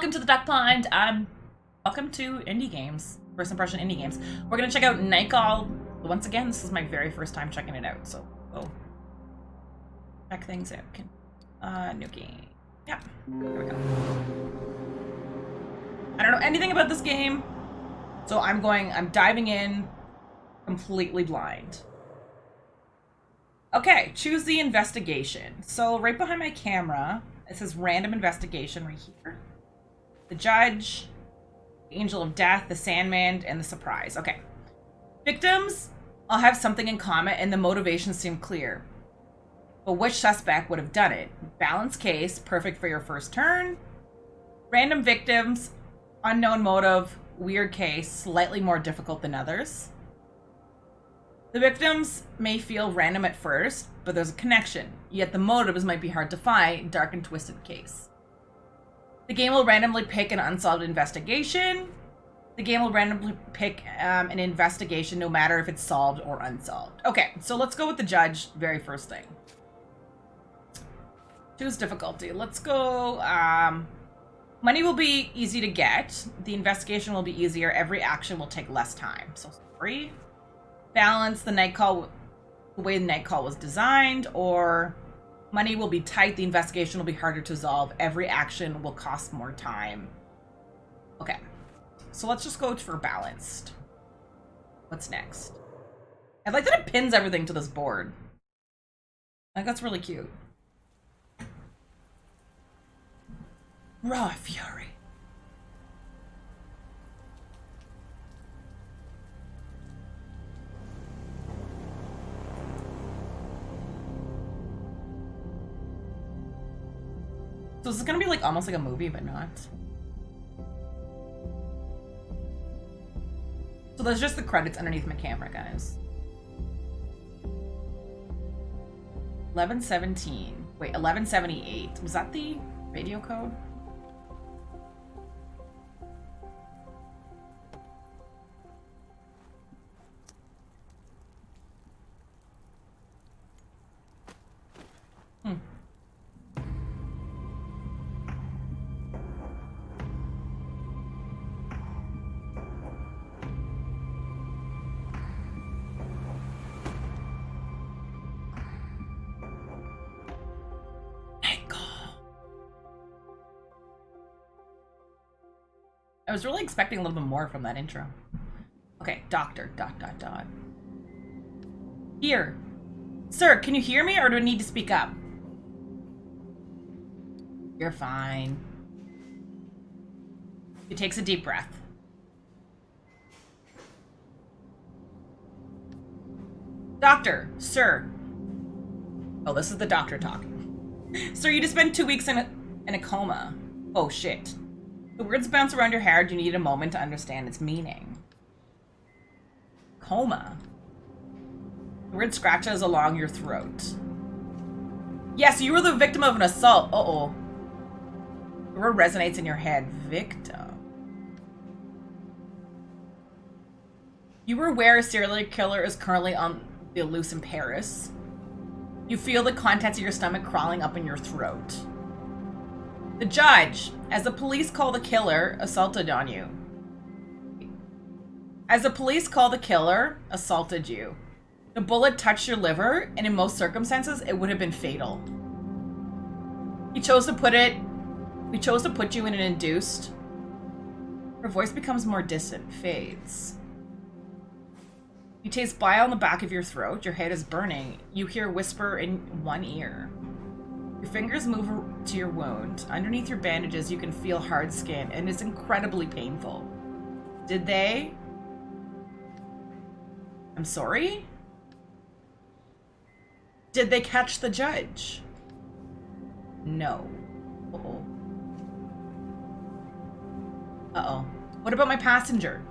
welcome to the Duck Pond. Welcome to indie games, first impression indie games. We're gonna check out Night Call. Once again, this is my very first time checking it out, so we'll check things out. New game. Yeah, there we go. I don't know anything about this game, so I'm diving in completely blind. Okay, choose the investigation. So right behind my camera, it says random investigation right here. The judge, the angel of death, the Sandman, and the surprise. Okay. Victims all have something in common and the motivations seem clear. But which suspect would have done it? Balanced case, perfect for your first turn. Random victims, unknown motive, weird case, slightly more difficult than others. The victims may feel random at first, but there's a connection. Yet the motives might be hard to find, dark and twisted case. The game will randomly pick an unsolved investigation. The game will randomly pick an investigation no matter if it's solved or unsolved. Okay, so let's go with the judge, very first thing. Choose difficulty. Let's go, money will be easy to get. The investigation will be easier. Every action will take less time. So 3. Balance, the way the night call was designed, or money will be tight, the investigation will be harder to resolve, every action will cost more time. Okay, so let's just go for balanced. What's next? I like that it pins everything to this board. I think that's really cute. Raw fury. So this is gonna be like almost like a movie, but not. So there's just the credits underneath my camera, guys. 1117. Wait, 1178. Was that the radio code? I was really expecting a little bit more from that intro. Okay, doctor, ... Here. Sir, can you hear me or do I need to speak up? You're fine. He takes a deep breath. Doctor, sir. Oh, this is the doctor talking. Sir, you just spent 2 weeks in a coma. Oh, shit. The words bounce around your head. You need a moment to understand its meaning. Coma. The word scratches along your throat. Yes, you were the victim of an assault. Uh-oh. The word resonates in your head. Victim. You were aware a serial killer is currently on the loose in Paris. You feel the contents of your stomach crawling up in your throat. The judge, as the police call the killer, assaulted on you. As the police call the killer, assaulted you. The bullet touched your liver, and in most circumstances, it would have been fatal. We chose to put you in an induced. Her voice becomes more distant, fades. You taste bile on the back of your throat, your head is burning. You hear a whisper in one ear. Your fingers move to your wound. Underneath your bandages, you can feel hard skin, and it's incredibly painful. Did they? I'm sorry? Did they catch the judge? No. Uh-oh. Uh-oh. What about my passenger?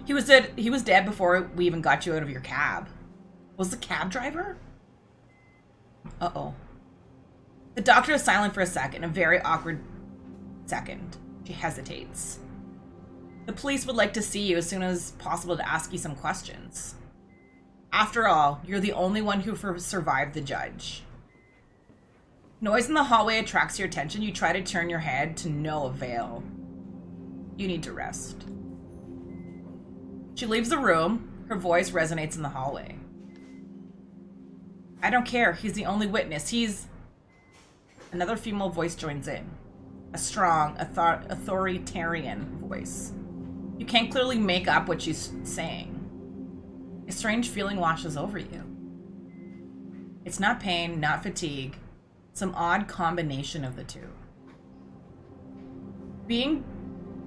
He was dead before we even got you out of your cab. Was the cab driver? Uh-oh. The doctor is silent for a second, a very awkward second. She hesitates. The police would like to see you as soon as possible to ask you some questions. After all, you're the only one who survived the judge. Noise in the hallway attracts your attention. You try to turn your head to no avail. You need to rest. She leaves the room. Her voice resonates in the hallway. I don't care. He's the only witness. Another female voice joins in. A strong, authoritarian voice. You can't clearly make up what she's saying. A strange feeling washes over you. It's not pain, not fatigue. Some odd combination of the two.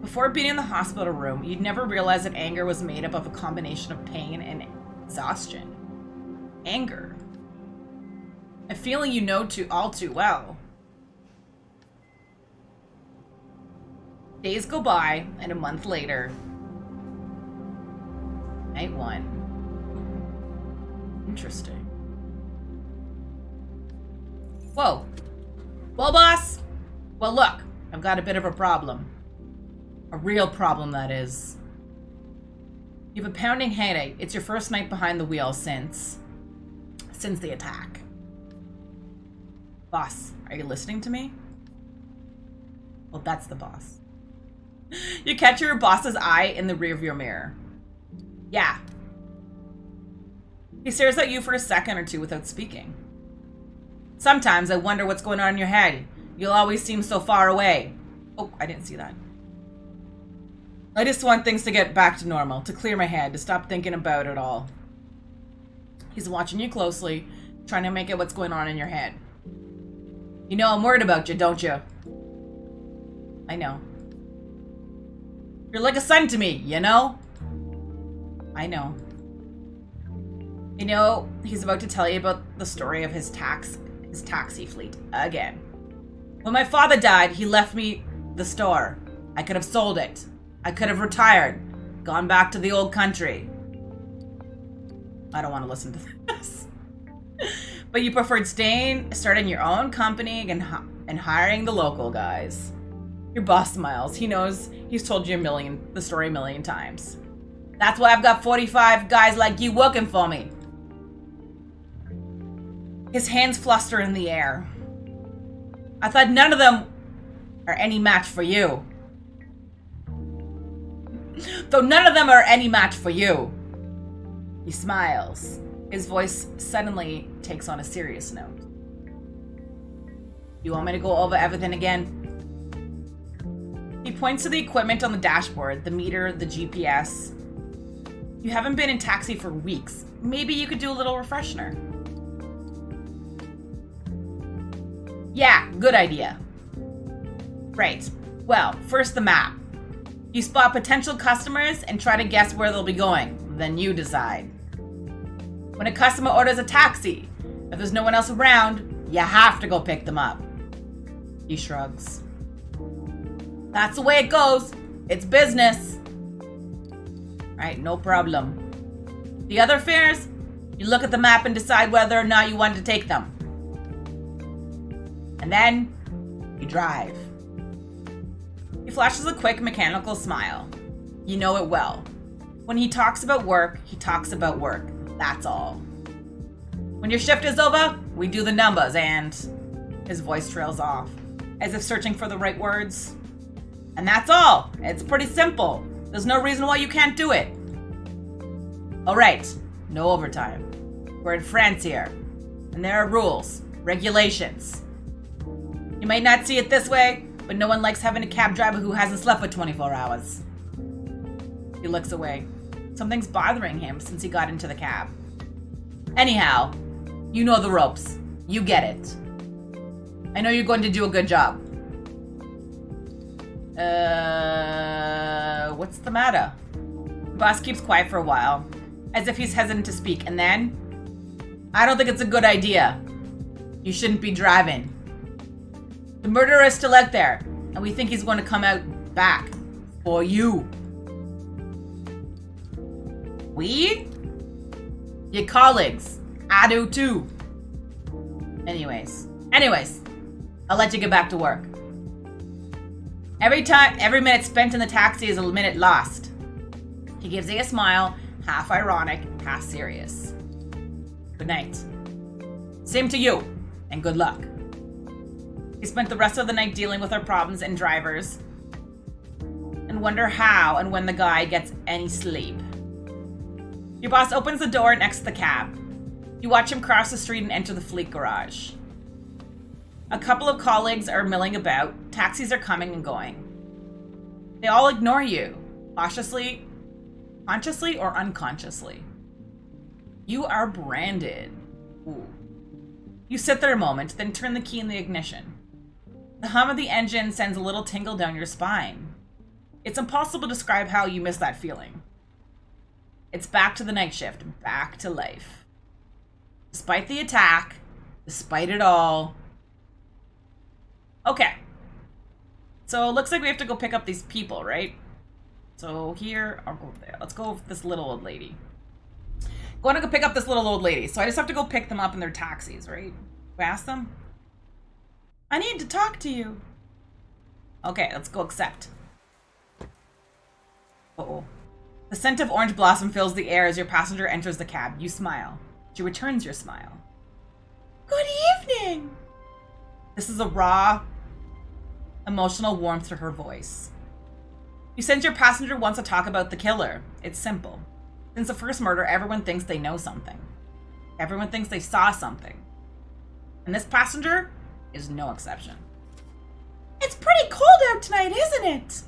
Before being in the hospital room, you'd never realize that anger was made up of a combination of pain and exhaustion. Anger. A feeling you know all too well. Days go by, and a month later, night 1. Interesting. Whoa. Well, boss? Well, look, I've got a bit of a problem. A real problem, that is. You have a pounding headache. It's your first night behind the wheel since the attack. Boss, are you listening to me? Well, that's the boss. You catch your boss's eye in the rearview mirror. Yeah. He stares at you for a second or two without speaking. Sometimes I wonder what's going on in your head. You'll always seem so far away. Oh, I didn't see that. I just want things to get back to normal, to clear my head, to stop thinking about it all. He's watching you closely, trying to make out what's going on in your head. You know I'm worried about you, don't you? I know. You're like a son to me, you know? I know. You know, he's about to tell you about the story of his taxi fleet again. When my father died, he left me the store. I could have sold it. I could have retired, gone back to the old country. I don't want to listen to this. But you preferred starting your own company and hiring the local guys. Your boss smiles. He knows he's told you the story a million times. That's why I've got 45 guys like you working for me. His hands fluster in the air. I thought none of them are any match for you. Though none of them are any match for you. He smiles. His voice suddenly takes on a serious note. You want me to go over everything again? He points to the equipment on the dashboard, the meter, the GPS. You haven't been in taxi for weeks. Maybe you could do a little refresher. Yeah, good idea. Right. Well, first the map. You spot potential customers and try to guess where they'll be going. Then you decide. When a customer orders a taxi, if there's no one else around, you have to go pick them up. He shrugs. That's the way it goes. It's business. Right, no problem. The other fares, you look at the map and decide whether or not you want to take them. And then, you drive. He flashes a quick mechanical smile. You know it well. When he talks about work, he talks about work. That's all. When your shift is over, we do the numbers and... His voice trails off, as if searching for the right words. And that's all. It's pretty simple. There's no reason why you can't do it. All right, no overtime. We're in France here, and there are rules, regulations. You might not see it this way, but no one likes having a cab driver who hasn't slept for 24 hours. He looks away. Something's bothering him since he got into the cab. Anyhow, you know the ropes. You get it. I know you're going to do a good job. What's the matter? The boss keeps quiet for a while, as if he's hesitant to speak, and then... I don't think it's a good idea. You shouldn't be driving. The murderer is still out there, and we think he's going to come out back. For you. We? Your colleagues. I do too. Anyways, I'll let you get back to work. Every minute spent in the taxi is a minute lost. He gives you a smile, half ironic, half serious. Good night. Same to you, and good luck. We spent the rest of the night dealing with our problems and drivers, and wonder how and when the guy gets any sleep. Your boss opens the door and exits the cab. You watch him cross the street and enter the fleet garage. A couple of colleagues are milling about. Taxis are coming and going. They all ignore you, cautiously, consciously, or unconsciously. You are branded. Ooh. You sit there a moment, then turn the key in the ignition. The hum of the engine sends a little tingle down your spine. It's impossible to describe how you miss that feeling. It's back to the night shift, back to life. Despite the attack, despite it all. Okay. So it looks like we have to go pick up these people, right? So here, I'll go there. Let's go with this little old lady. Going to go pick up this little old lady. So I just have to go pick them up in their taxis, right? We ask them. I need to talk to you. Okay, let's go accept. Uh-oh. The scent of orange blossom fills the air as your passenger enters the cab. You smile. She returns your smile. Good evening. This is a raw, emotional warmth to her voice. You sense your passenger wants to talk about the killer. It's simple. Since the first murder, everyone thinks they know something. Everyone thinks they saw something. And this passenger is no exception. It's pretty cold out tonight, isn't it?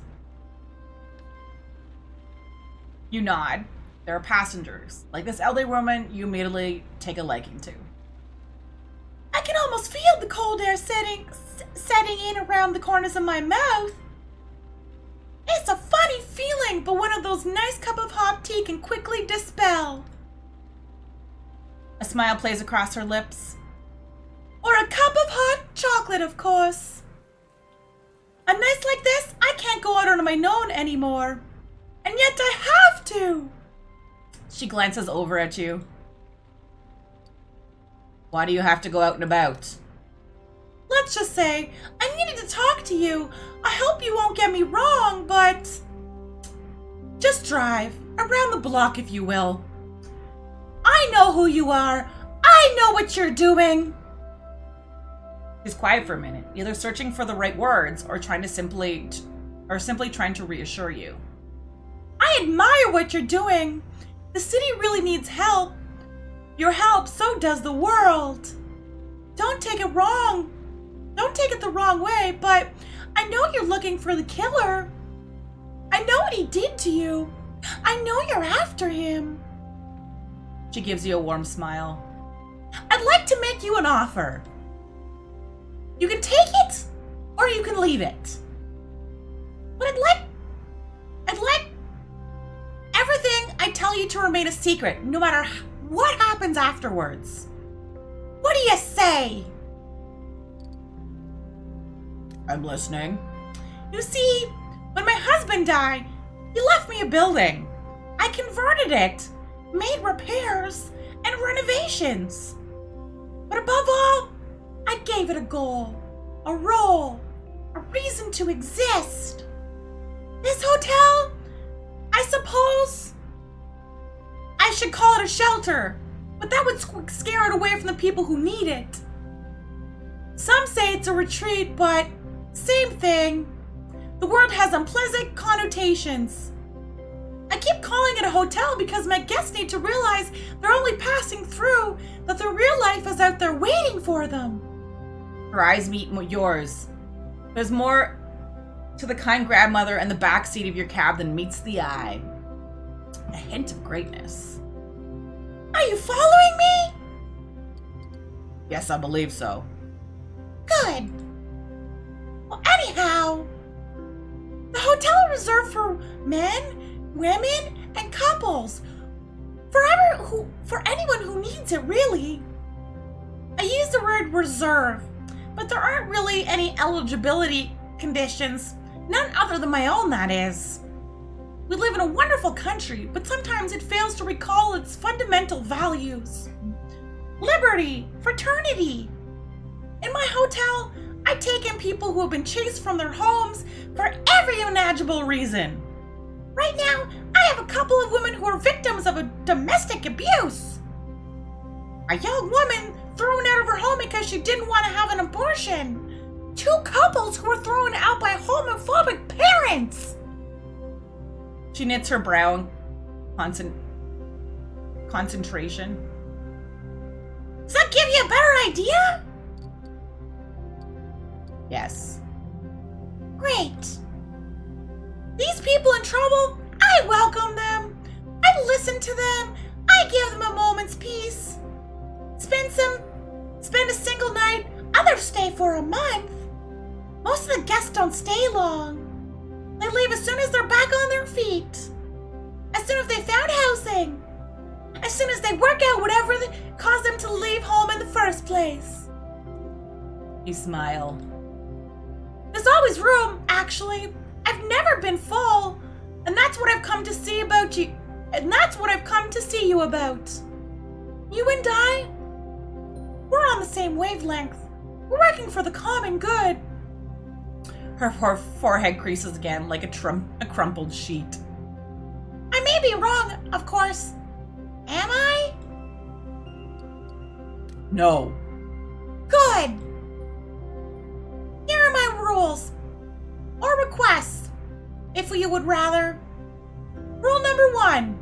You nod. There are passengers. Like this elderly woman, you immediately take a liking to. I can almost feel the cold air setting in around the corners of my mouth. It's a funny feeling, but one of those nice cup of hot tea can quickly dispel. A smile plays across her lips. Or a cup of hot chocolate, of course. A night like this, I can't go out on my own anymore. And yet I have to. She glances over at you. Why do you have to go out and about? Let's just say, I needed to talk to you. I hope you won't get me wrong, but just drive around the block, if you will. I know who you are. I know what you're doing. She's quiet for a minute, either searching for the right words or simply trying to reassure you. I admire what you're doing. The city really needs help. Your help, so does the world. Don't take it wrong. Don't take it the wrong way, but I know you're looking for the killer. I know what he did to you. I know you're after him. She gives you a warm smile. I'd like to make you an offer. You can take it, or you can leave it. But I'd like everything I tell you to remain a secret, no matter what happens afterwards. What do you say? I'm listening. You see, when my husband died, he left me a building. I converted it, made repairs, and renovations. But above all, I gave it a goal, a role, a reason to exist. This hotel, I suppose I should call it a shelter, but that would scare it away from the people who need it. Some say it's a retreat, but same thing. The word has unpleasant connotations. I keep calling it a hotel because my guests need to realize they're only passing through, that their real life is out there waiting for them. Her eyes meet yours. There's more to the kind grandmother in the back seat of your cab than meets the eye. A hint of greatness. Are you following me? Yes, I believe so. Good. Well, anyhow, the hotel is reserved for men, women, and couples. For anyone who needs it, really. I use the word reserve, but there aren't really any eligibility conditions. None other than my own, that is. We live in a wonderful country, but sometimes it fails to recall its fundamental values. Liberty, fraternity. In my hotel, I take in people who have been chased from their homes for every imaginable reason. Right now, I have a couple of women who are victims of a domestic abuse. A young woman thrown out of her home because she didn't want to have an abortion. Two couples who were thrown out by homophobic parents. She knits her brow in concentration. Does that give you a better idea? Yes. Great. These people in trouble, I welcome them. I listen to them. I give them a moment's peace. Spend a single night. Others stay for a month. Most of the guests don't stay long. They leave as soon as they're back on their feet. As soon as they found housing. As soon as they work out whatever caused them to leave home in the first place. You smile. There's always room, actually. I've never been full. And that's what I've come to see about you. And that's what I've come to see you about. You and I, we're on the same wavelength. We're working for the common good. Her forehead creases again like a crumpled sheet. I may be wrong, of course. Am I? No. Good. Here are my rules. Or requests, if you would rather. Rule number 1.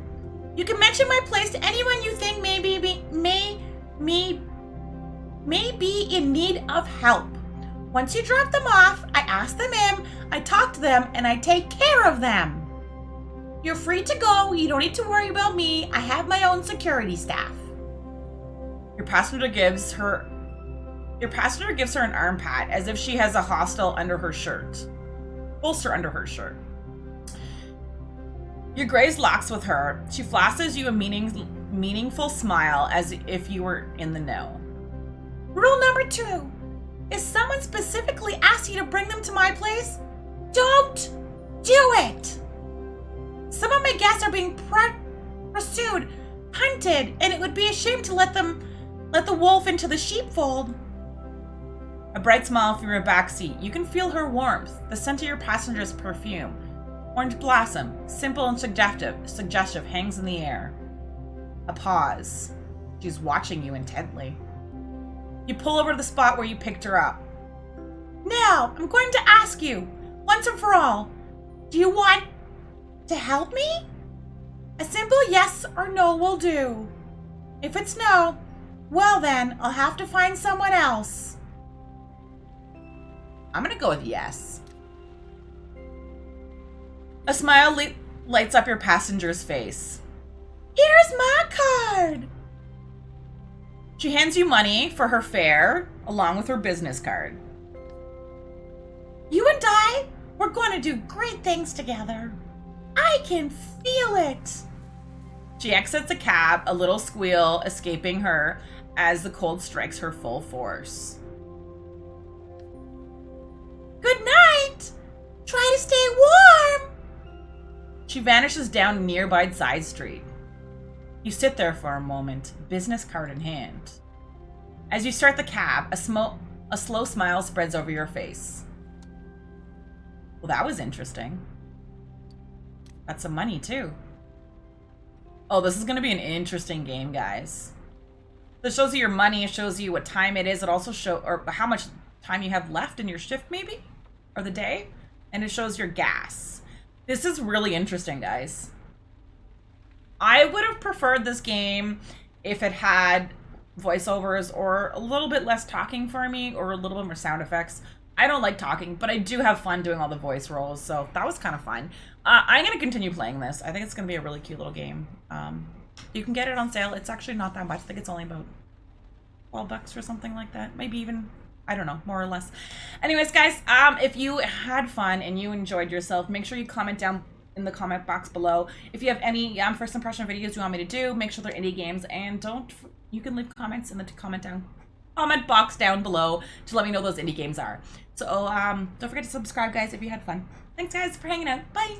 You can mention my place to anyone you think may be in need of help. Once you drop them off, I ask them in, I talk to them, and I take care of them. You're free to go. You don't need to worry about me. I have my own security staff. Your passenger gives her an arm pat as if she has a holster under her shirt. You graze locks with her. She flashes you a meaningful smile as if you were in the know. Rule number 2. If someone specifically asks you to bring them to my place, don't do it. Some of my guests are being pursued, hunted, and it would be a shame to let the wolf into the sheepfold. A bright smile from your back seat. You can feel her warmth, the scent of your passenger's perfume. Orange blossom, simple and suggestive, hangs in the air. A pause. She's watching you intently. You pull over to the spot where you picked her up. Now, I'm going to ask you, once and for all, do you want to help me? A simple yes or no will do. If it's no, well then, I'll have to find someone else. I'm gonna go with yes. A smile lights up your passenger's face. Here's my card. She hands you money for her fare, along with her business card. You and I, we're going to do great things together. I can feel it. She exits the cab, a little squeal escaping her as the cold strikes her full force. Good night. Try to stay warm. She vanishes down a nearby side street. You sit there for a moment, business card in hand. As you start the cab, a slow smile spreads over your face. Well, that was interesting. Got some money, too. Oh, this is going to be an interesting game, guys. This shows you your money. It shows you what time it is. It also shows or how much time you have left in your shift, maybe? Or the day. And it shows your gas. This is really interesting, guys. I would have preferred this game if it had voiceovers or a little bit less talking for me or a little bit more sound effects. I don't like talking, but I do have fun doing all the voice roles, so that was kind of fun. I'm going to continue playing this. I think it's going to be a really cute little game. You can get it on sale. It's actually not that much. I think it's only about $12 or something like that. Maybe even, I don't know, more or less. Anyways, guys, if you had fun and you enjoyed yourself, make sure you comment down in the comment box below. If you have any first impression videos you want me to do, make sure they're indie games, and you can leave comments in the comment box down below to let me know those indie games are. So don't forget to subscribe, guys, if you had fun. Thanks, guys, for hanging out. Bye.